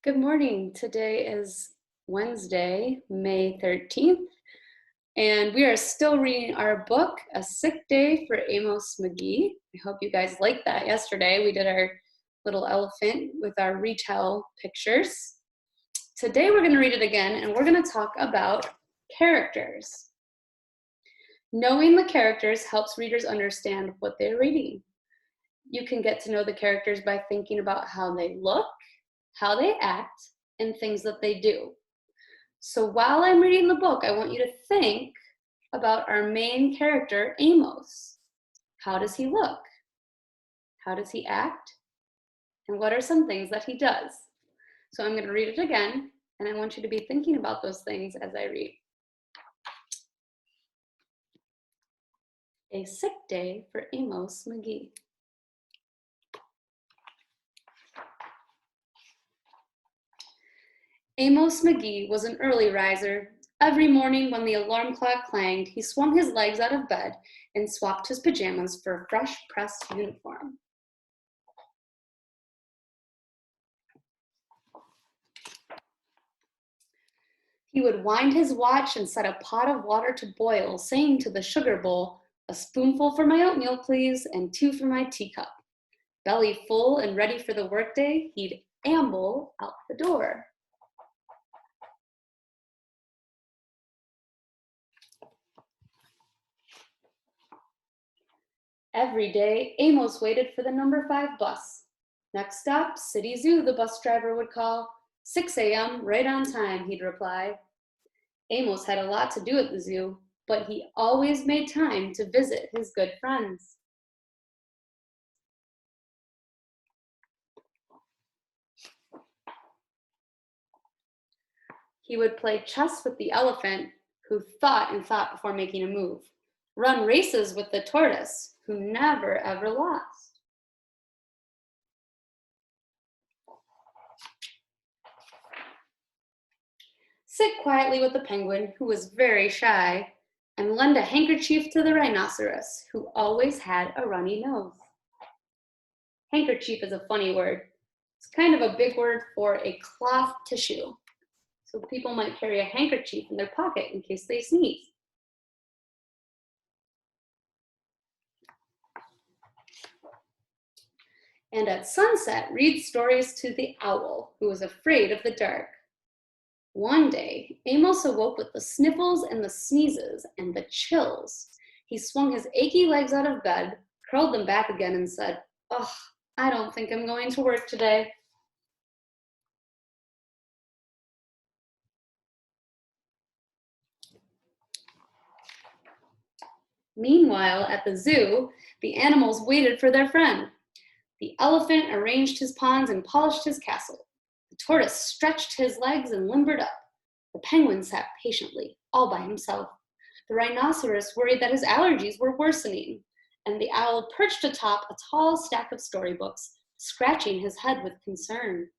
Good morning. Today is Wednesday, May 13th, and we are still reading our book, A Sick Day for Amos McGee. I hope you guys liked that yesterday. We did our little elephant with our retell pictures. Today we're going to read it again, and we're going to talk about characters. Knowing the characters helps readers understand what they're reading. You can get to know the characters by thinking about how they look, how they act, and things that they do. So while I'm reading the book, I want you to think about our main character, Amos. How does he look? How does he act? And what are some things that he does? So I'm going to read it again, and I want you to be thinking about those things as I read. A Sick Day for Amos McGee. Amos McGee was an early riser. Every morning when the alarm clock clanged, he swung his legs out of bed and swapped his pajamas for a fresh pressed uniform. He would wind his watch and set a pot of water to boil, saying to the sugar bowl, "A spoonful for my oatmeal, please, and 2 for my teacup." Belly full and ready for the workday, he'd amble out the door. Every day, Amos waited for the number 5 bus. "Next stop, City Zoo," the bus driver would call. 6 a.m., right on time, he'd reply. Amos had a lot to do at the zoo, but he always made time to visit his good friends. He would play chess with the elephant, who thought and thought before making a move, run races with the tortoise, who never ever lost. Sit quietly with the penguin, who was very shy, and lend a handkerchief to the rhinoceros, who always had a runny nose. Handkerchief is a funny word. It's kind of a big word for a cloth tissue. So people might carry a handkerchief in their pocket in case they sneeze. And at sunset, read stories to the owl, who was afraid of the dark. One day, Amos awoke with the sniffles and the sneezes and the chills. He swung his achy legs out of bed, curled them back again, and said, "Ugh, I don't think I'm going to work today." Meanwhile, at the zoo, the animals waited for their friend. The elephant arranged his pawns and polished his castle. The tortoise stretched his legs and limbered up. The penguin sat patiently, all by himself. The rhinoceros worried that his allergies were worsening, and the owl perched atop a tall stack of storybooks, scratching his head with concern.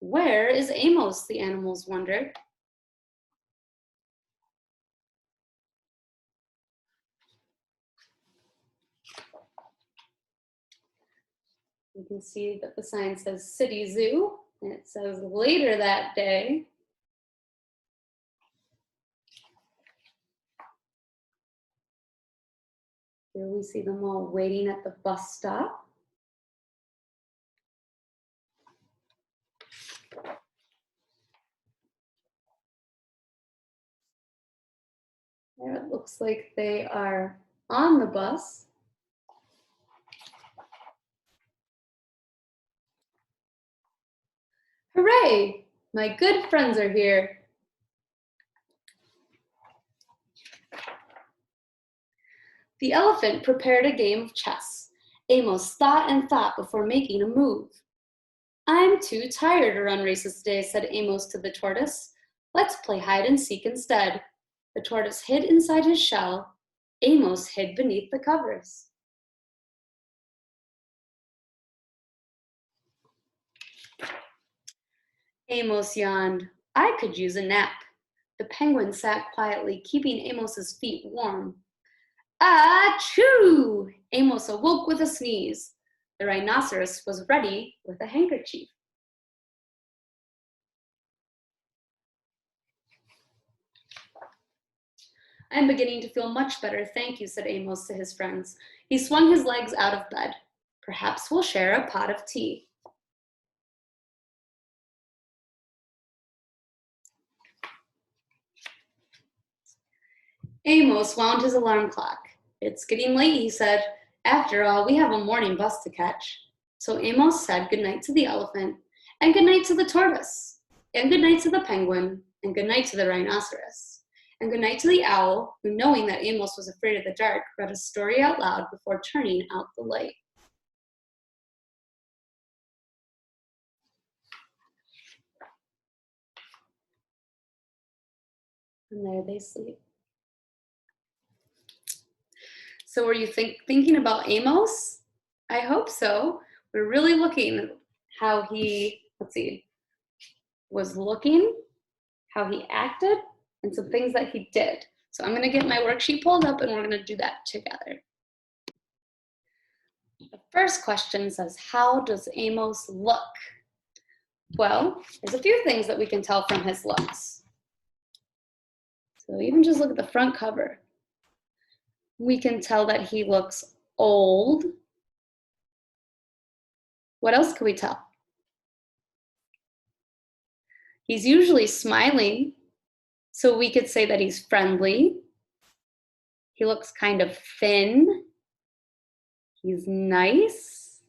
Where is Amos? The animals wondered. You can see that the sign says City Zoo, and it says later that day. Here we see them all waiting at the bus stop. There it looks like they are on the bus. Hooray! My good friends are here. The elephant prepared a game of chess. Amos thought and thought before making a move. "I'm too tired to run races today," said Amos to the tortoise. "Let's play hide and seek instead." The tortoise hid inside his shell. Amos hid beneath the covers. Amos yawned. "I could use a nap." The penguin sat quietly, keeping Amos's feet warm. Achoo! Amos awoke with a sneeze. The rhinoceros was ready with a handkerchief. I'm beginning to feel much better, thank you, said Amos to his friends. He swung his legs out of bed. Perhaps we'll share a pot of tea. Amos wound his alarm clock. It's getting late, he said. After all, we have a morning bus to catch. So Amos said goodnight to the elephant, and goodnight to the tortoise, and goodnight to the penguin, and goodnight to the rhinoceros, and goodnight to the owl, who, knowing that Amos was afraid of the dark, read a story out loud before turning out the light. And there they sleep. So were you thinking about Amos? I hope so. We're really looking at how he, was looking, how he acted, and some things that he did. So I'm going to get my worksheet pulled up and we're going to do that together. The first question says, how does Amos look? Well, there's a few things that we can tell from his looks. So even just look at the front cover. We can tell that he looks old. What else can we tell? He's usually smiling, so we could say that he's friendly. He looks kind of thin. He's nice.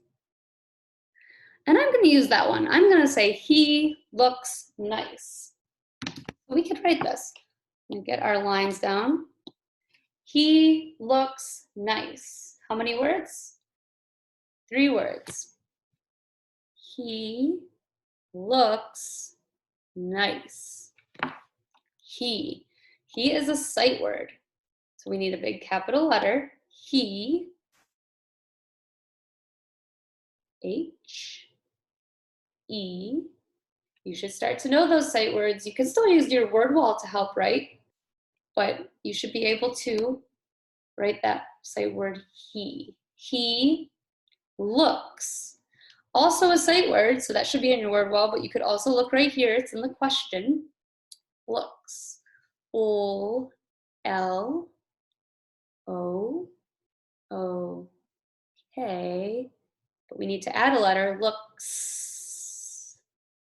And I'm going to use that one. I'm going to say he looks nice. We could write this and get our lines down. He looks nice. How many words? 3 words. He looks nice. He is a sight word. So we need a big capital letter. He, H, E. You should start to know those sight words. You can still use your word wall to help write, but you should be able to write that sight word he. He looks. Also a sight word, so that should be in your word wall, but you could also look right here. It's in the question. Looks. O, L, O, O, K. But we need to add a letter. Looks.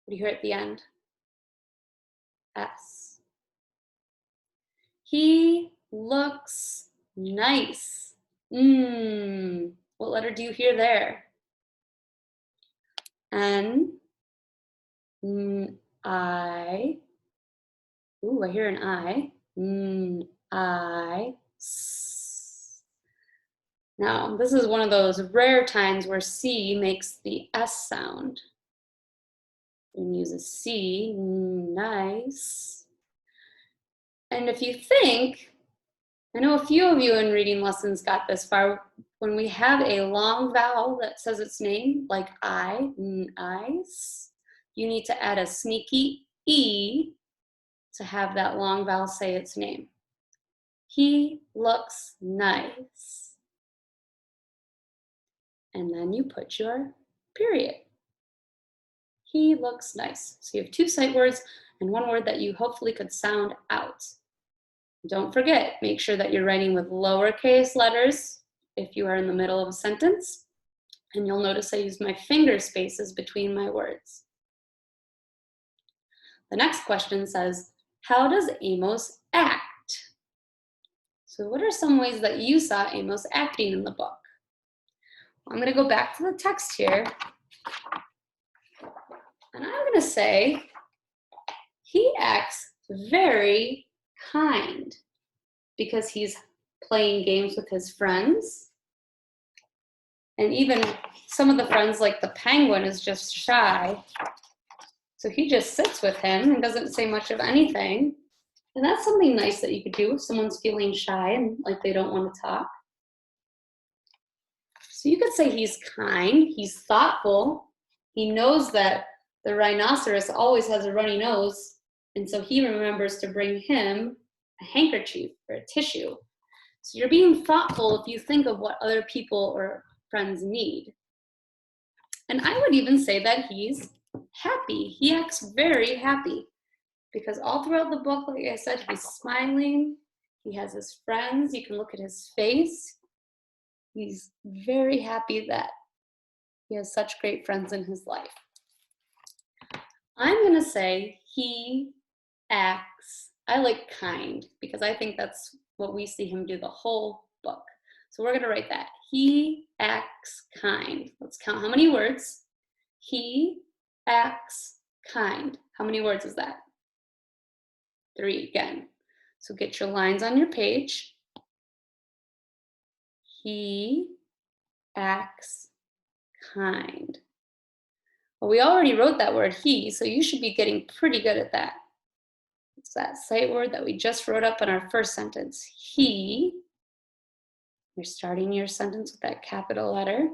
What do you hear at the end? S. He looks nice. What letter do you hear there? N, I. Ooh, I hear an I. I, S. Now, this is one of those rare times where C makes the S sound. And use a C, nice. And if you think, I know a few of you in reading lessons got this far, when we have a long vowel that says its name, like I, eyes, you need to add a sneaky E to have that long vowel say its name. He looks nice. And then you put your period. He looks nice. So you have 2 sight words and 1 word that you hopefully could sound out. Don't forget, make sure that you're writing with lowercase letters if you are in the middle of a sentence. And you'll notice I use my finger spaces between my words. The next question says, how does Amos act? So what are some ways that you saw Amos acting in the book? I'm going to go back to the text here. And I'm going to say he acts very kind because he's playing games with his friends. And even some of the friends, like the penguin, is just shy. So he just sits with him and doesn't say much of anything. And that's something nice that you could do if someone's feeling shy and like they don't want to talk. So you could say he's kind, he's thoughtful. He knows that the rhinoceros always has a runny nose, and so he remembers to bring him a handkerchief or a tissue. So you're being thoughtful if you think of what other people or friends need. And I would even say that he's happy. He acts very happy because all throughout the book, like I said, he's smiling, He has his friends. You can look at his face. He's very happy that he has such great friends in his life. I'm gonna say he acts, I like kind, because I think that's what we see him do the whole book. So we're gonna write that. He acts kind. Let's count how many words. He acts kind. How many words is that? 3 again. So get your lines on your page. He acts kind. Well, we already wrote that word he, so you should be getting pretty good at that. It's that sight word that we just wrote up in our first sentence. He, you're starting your sentence with that capital letter.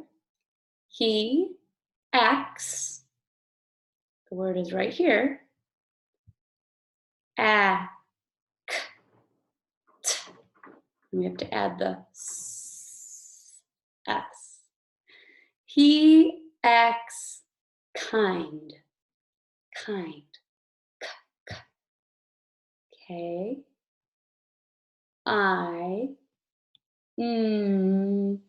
He acts, the word is right here, act. And we have to add the s. He acts kind. Kind. Okay. I N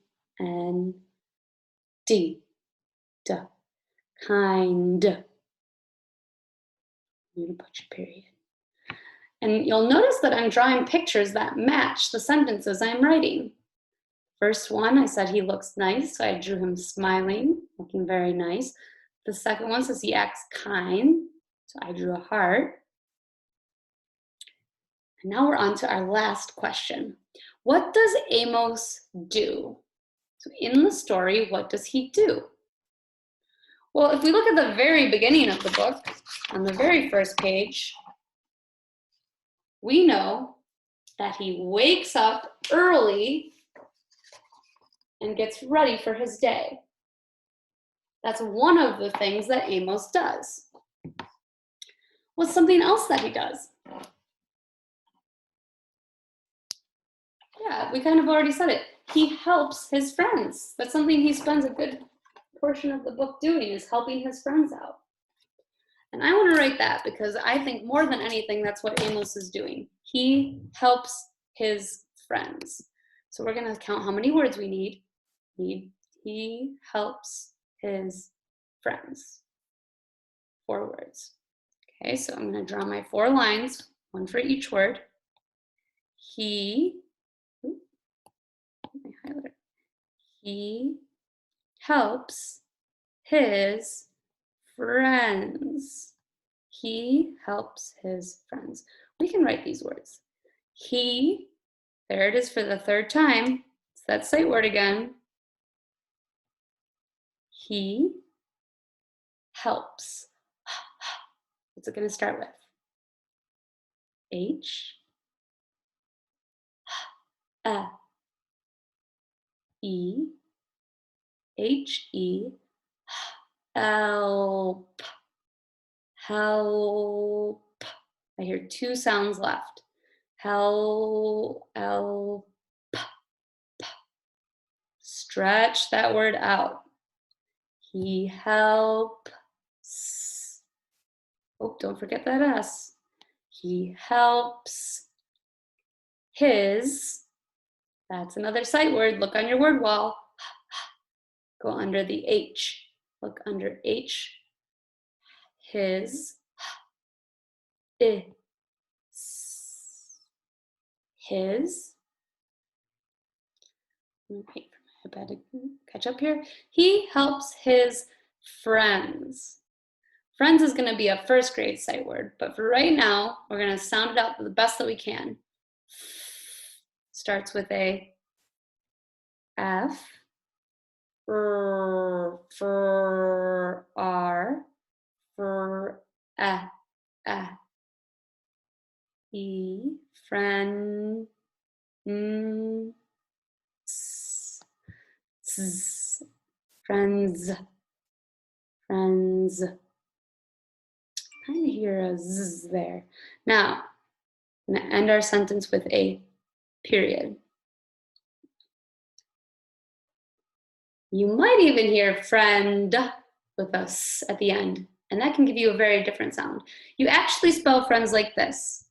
D. Kind. You're gonna put your period. And you'll notice that I'm drawing pictures that match the sentences I'm writing. First one, I said he looks nice, so I drew him smiling, looking very nice. The second one says he acts kind, so I drew a heart. And now we're on to our last question. What does Amos do? So in the story, what does he do? Well, if we look at the very beginning of the book, on the very first page, we know that he wakes up early and gets ready for his day. That's one of the things that Amos does. What's something else that he does? Yeah, we kind of already said it. He helps his friends. That's something he spends a good portion of the book doing, is helping his friends out. And I want to write that because I think more than anything, that's what Amos is doing. He helps his friends. So we're going to count how many words we need. He helps his friends. 4 words. Okay, so I'm going to draw my 4 lines, one for each word. He helps his friends. He helps his friends. We can write these words. He, there it is for the 3rd time. It's that sight word again. He helps. What's it going to start with? H, E, H, E, help. Help. I hear 2 sounds left. Help. Stretch that word out. He helps. Oh, don't forget that S. He helps his. That's another sight word. Look on your word wall. Go under the H. Look under H. His. His. Wait for my iPad to catch up here. He helps his friends. Friends is going to be a 1st grade sight word, but for right now, we're going to sound it out the best that we can. Starts with a F, R, E, friend, friends. I hear a Z there. Now, I'm going to end our sentence with a period. You might even hear friend with a S at the end, and that can give you a very different sound. You actually spell friends like this.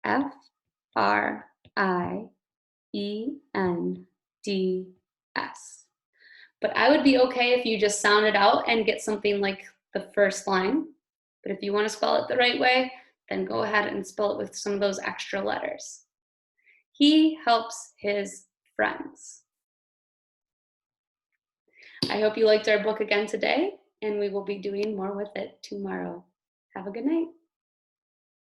F, R-I-E-N-D-S. But I would be okay if you just sound it out and get something like the first line. But if you want to spell it the right way, then go ahead and spell it with some of those extra letters. He helps his friends. I hope you liked our book again today, and we will be doing more with it tomorrow. Have a good night.